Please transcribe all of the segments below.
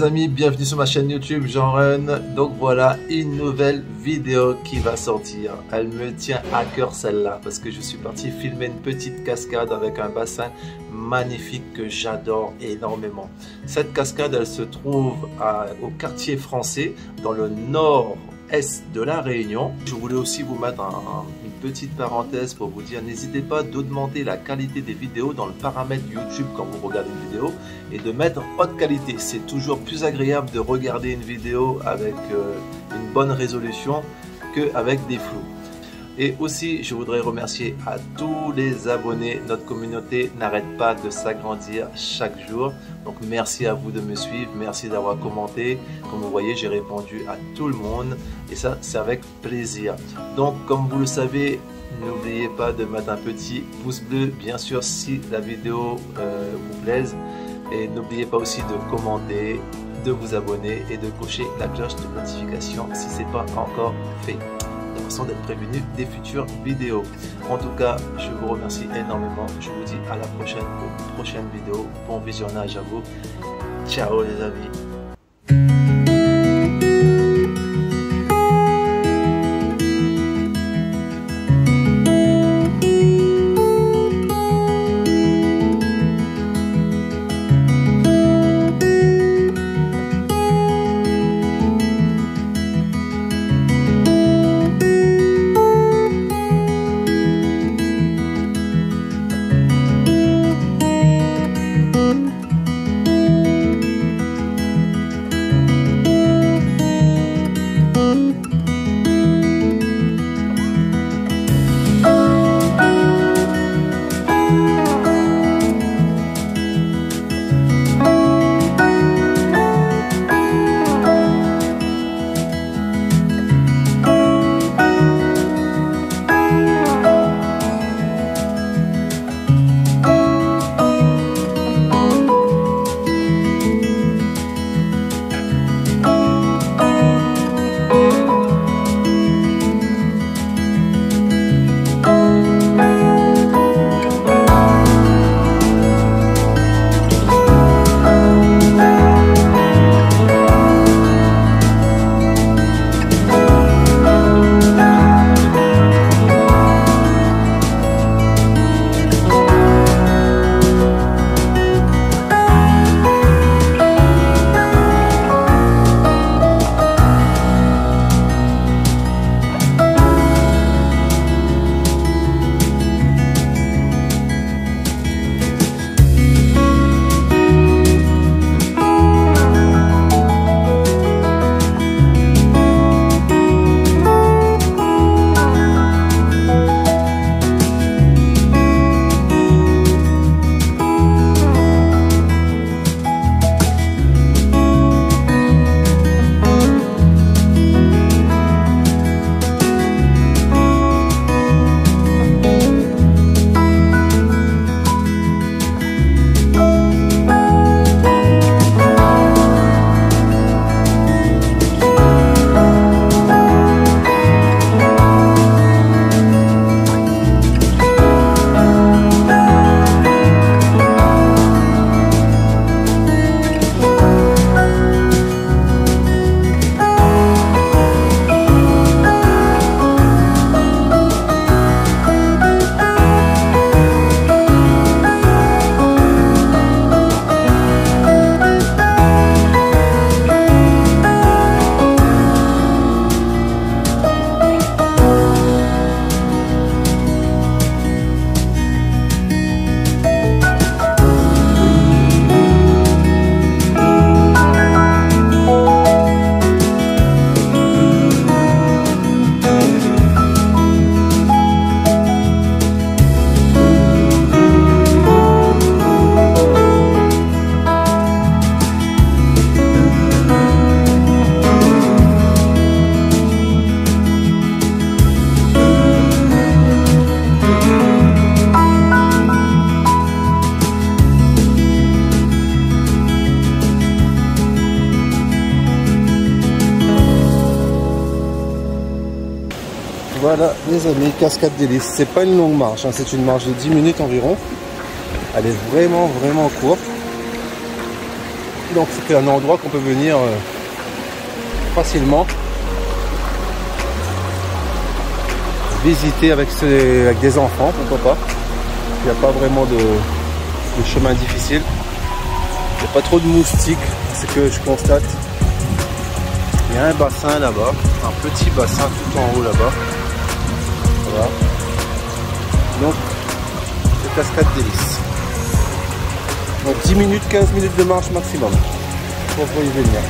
les amis, bienvenue sur ma chaîne YouTube Jean Run. Donc voilà une nouvelle vidéo qui va sortir. Elle me tient à cœur celle-là parce que je suis parti filmer une petite cascade avec un bassin magnifique que j'adore énormément. Cette cascade, elle se trouve au quartier français dans le nord-est de la Réunion. Je voulais aussi vous mettre une petite parenthèse pour vous dire, n'hésitez pas d'augmenter la qualité des vidéos dans le paramètre YouTube quand vous regardez une vidéo et de mettre haute qualité. C'est toujours plus agréable de regarder une vidéo avec une bonne résolution qu'avec des flous. Et aussi, je voudrais remercier à tous les abonnés. Notre communauté n'arrête pas de s'agrandir chaque jour. Donc merci à vous de me suivre, merci d'avoir commenté. Comme vous voyez, j'ai répondu à tout le monde et ça, c'est avec plaisir. Donc comme vous le savez, n'oubliez pas de mettre un petit pouce bleu, bien sûr, si la vidéo vous plaise. Et n'oubliez pas aussi de commenter, de vous abonner et de cocher la cloche de notification si ce n'est pas encore fait, de façon d'être prévenu des futures vidéos. En tout cas, je vous remercie énormément. Je vous dis à la prochaine pour une prochaine vidéo. Bon visionnage à vous. Ciao les amis. Voilà les amis, cascade d'hélice. C'est pas une longue marche, hein, c'est une marche de 10 minutes environ. Elle est vraiment courte. Donc c'est un endroit qu'on peut venir facilement visiter avec des enfants, pourquoi pas. Il n'y a pas vraiment de chemin difficile. Il n'y a pas trop de moustiques, c'est ce que je constate. Il y a un bassin là-bas, un petit bassin tout en haut là-bas. Voilà. Donc, c'est Cascade Délices. Donc 10 minutes, 15 minutes de marche maximum pour y venir.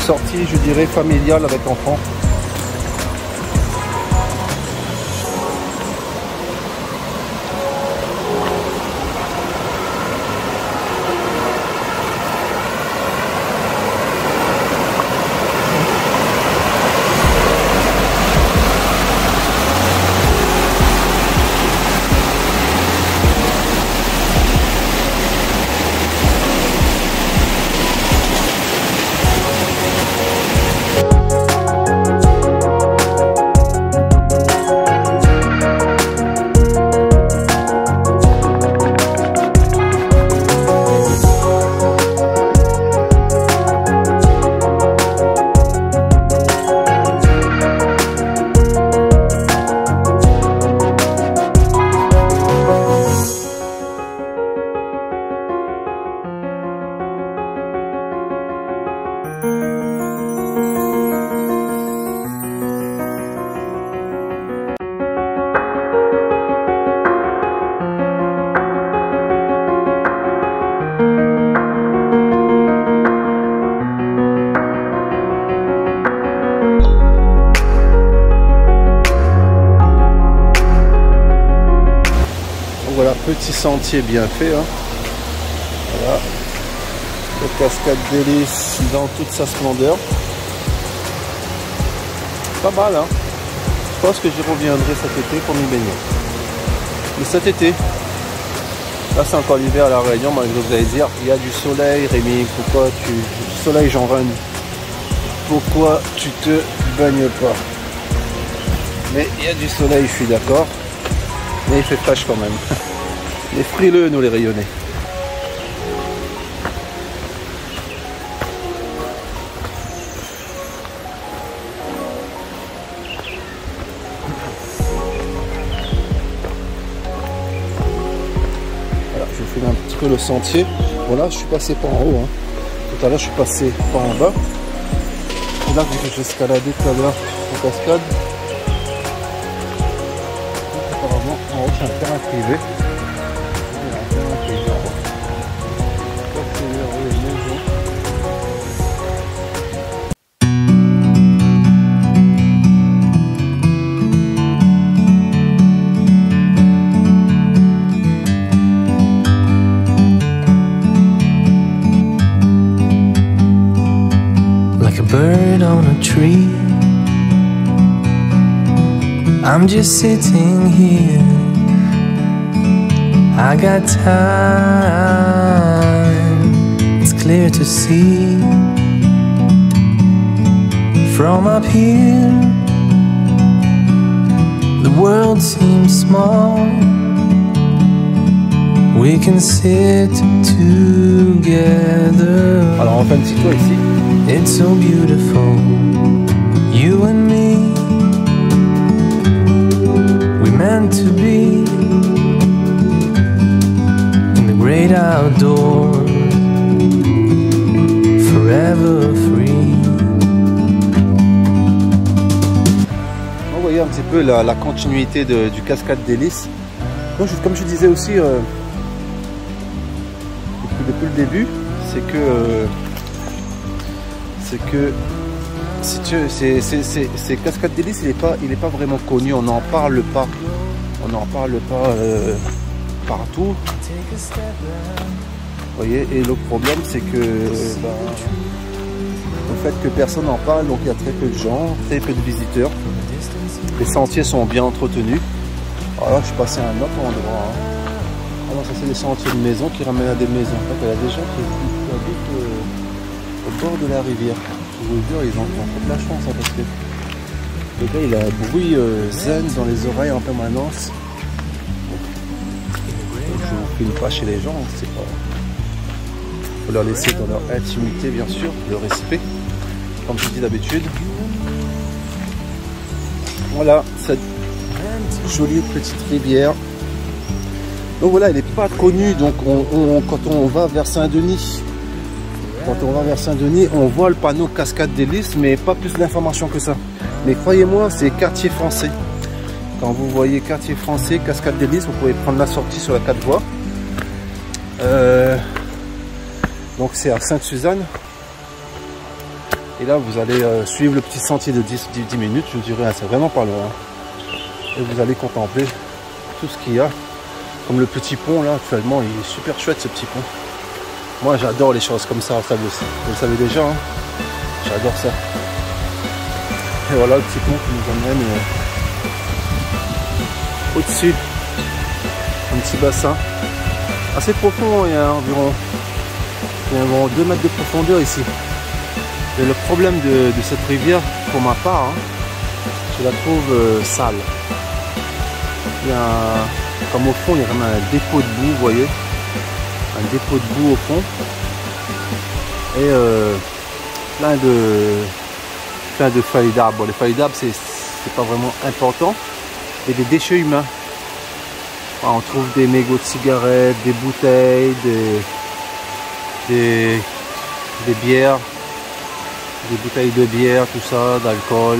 Sortie, je dirais, familiale avec enfants. Voilà, petit sentier bien fait. Hein. Voilà. La Cascade Délices dans toute sa splendeur. Pas mal, hein. Je pense que j'y reviendrai cet été pour m'y baigner. Mais cet été, là c'est encore l'hiver à La Réunion, malgré que vous allez dire, il y a du soleil, Rémi, pourquoi tu... Soleil, j'en renne. Pourquoi tu te baignes pas? Mais il y a du soleil, je suis d'accord. Mais il fait fraîche quand même. Les frileux, nous les rayonnés. Voilà, je vous fais un petit peu le sentier. Voilà, je suis passé par en haut. Hein. Tout à l'heure, je suis passé par en bas. Et là, j'ai escaladé tout à l'heure en cascade. Apparemment, en haut, c'est un terrain privé. Like a bird on a tree, I'm just sitting here. I got time, it's clear to see. From up here, the world seems small. We can sit together. Alors on fait un petit tour ici. It's so beautiful, you and me. We meant to be in the great outdoors, forever free. Vous voyez un petit peu la continuité du Cascade Délices. Comme je disais aussi depuis le début, c'est Cascade Délices, il est pas vraiment connu, on n'en parle pas, partout. Vous voyez, et le problème c'est que le fait que personne n'en parle, donc il y a très peu de gens, très peu de visiteurs. Les sentiers sont bien entretenus. Alors là, je suis passé à un autre endroit. Hein. Alors ça c'est des sentiers de maison qui ramènent à des maisons. En fait, il y a des gens qui habitent au bord de la rivière. Je vous jure, ils ont fait de la chance hein, parce que le gars il a un bruit zen dans les oreilles en permanence. Donc, je ne filme pas chez les gens, c'est pas. faut leur laisser dans leur intimité, bien sûr, le respect, comme je dis d'habitude. Voilà cette jolie petite rivière. Donc voilà, elle n'est pas connue. Donc quand on va vers Saint-Denis, on voit le panneau Cascade des Lys, mais pas plus d'informations que ça. Mais croyez-moi, c'est quartier français. Quand vous voyez quartier français, Cascade des Lys, vous pouvez prendre la sortie sur la 4 voies. Donc c'est à Sainte-Suzanne. Et là, vous allez suivre le petit sentier de 10 minutes, je dirais, c'est vraiment pas loin. Et vous allez contempler tout ce qu'il y a. Comme le petit pont, là, actuellement, il est super chouette, ce petit pont. Moi, j'adore les choses comme ça, vous le savez déjà. Hein. J'adore ça. Et voilà le petit pont qui nous emmène au-dessus. Un petit bassin. Assez profond, il y a environ 2 mètres de profondeur ici. Et le problème de cette rivière, pour ma part, hein, je la trouve sale. Il y a, comme au fond, il y a vraiment un dépôt de boue, vous voyez. Un dépôt de boue au fond. Et plein de feuilles d'arbres. Bon, les feuilles d'arbres, c'est pas vraiment important. Et des déchets humains. Enfin, on trouve des mégots de cigarettes, des bouteilles, des bières. Des bouteilles de bière, tout ça, d'alcool.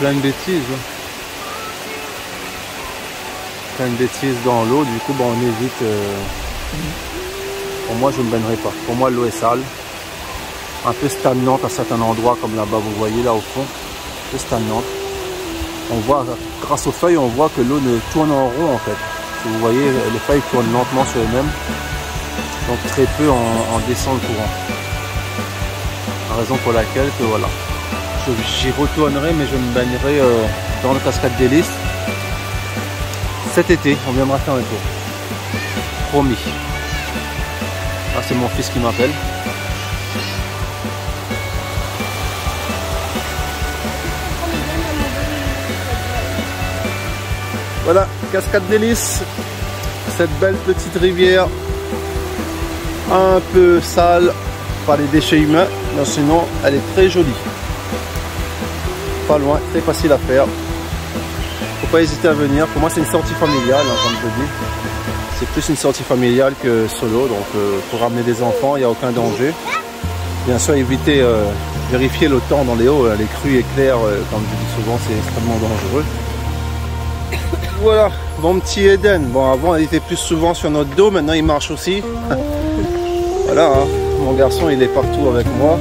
Plein de bêtises. Plein de bêtises dans l'eau, du coup bon, on évite. Pour moi, je ne me baignerai pas. Pour moi, l'eau est sale. Un peu stagnante à certains endroits, comme là-bas, vous voyez là au fond. Un peu stagnante. On voit, grâce aux feuilles, on voit que l'eau ne tourne en rond en fait. Si vous voyez, les feuilles tournent lentement sur elles-mêmes. Donc très peu en descend le courant. La raison pour laquelle que voilà. J'y retournerai, mais je me baignerai dans le Cascade des Lys. Cet été, on viendra faire un tour. Promis. Ah, c'est mon fils qui m'appelle. Voilà, Cascade des Lys. Cette belle petite rivière. Un peu sale par les déchets humains. Mais sinon, elle est très jolie. Pas loin, très facile à faire. Faut pas hésiter à venir. Pour moi, c'est une sortie familiale, hein, comme je dis. C'est plus une sortie familiale que solo. Donc, pour ramener des enfants, il n'y a aucun danger. Bien sûr, éviter, vérifier le temps dans les eaux. Les crues éclairs, comme je dis souvent, c'est extrêmement dangereux. Voilà, mon petit Eden. Bon, avant, il était plus souvent sur notre dos. Maintenant, il marche aussi. Voilà, hein. Mon garçon, il est partout avec moi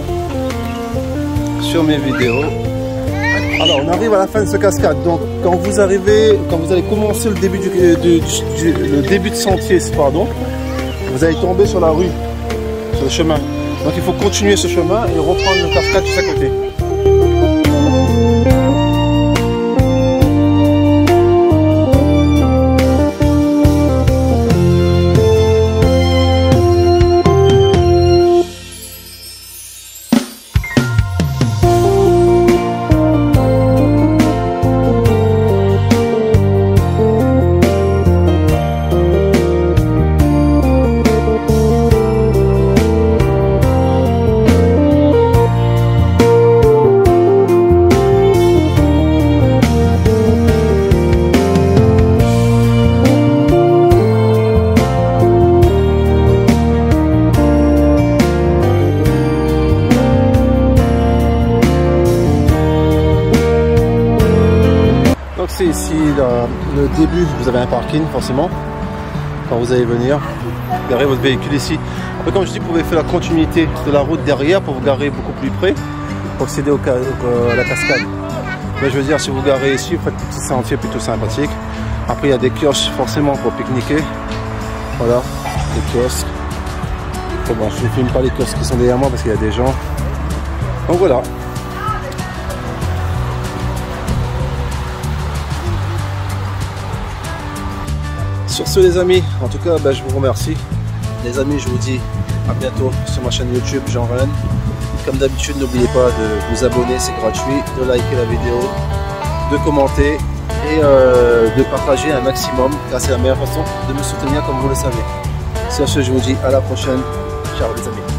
sur mes vidéos. Alors, on arrive à la fin de ce cascade. Donc, quand vous allez commencer le début de sentier, pardon, vous allez tomber sur la rue, sur le chemin. Donc, il faut continuer ce chemin et reprendre le cascade juste à côté. C'est ici le début, vous avez un parking forcément quand vous allez venir garer votre véhicule ici. Après, comme je dis, vous pouvez faire la continuité de la route derrière pour vous garer beaucoup plus près pour accéder à la cascade. Mais je veux dire, si vous garez ici, vous faites un petit sentier plutôt sympathique. Après, il y a des kiosques forcément pour pique-niquer. Voilà, des kiosques. Bon, je ne filme pas les kiosques qui sont derrière moi parce qu'il y a des gens. Donc voilà. Sur ce les amis, en tout cas je vous remercie. Les amis, je vous dis à bientôt sur ma chaîne YouTube Jean Ren. Comme d'habitude, n'oubliez pas de vous abonner, c'est gratuit, de liker la vidéo, de commenter et de partager un maximum, car c'est la meilleure façon de me soutenir comme vous le savez. Sur ce, je vous dis à la prochaine. Ciao les amis.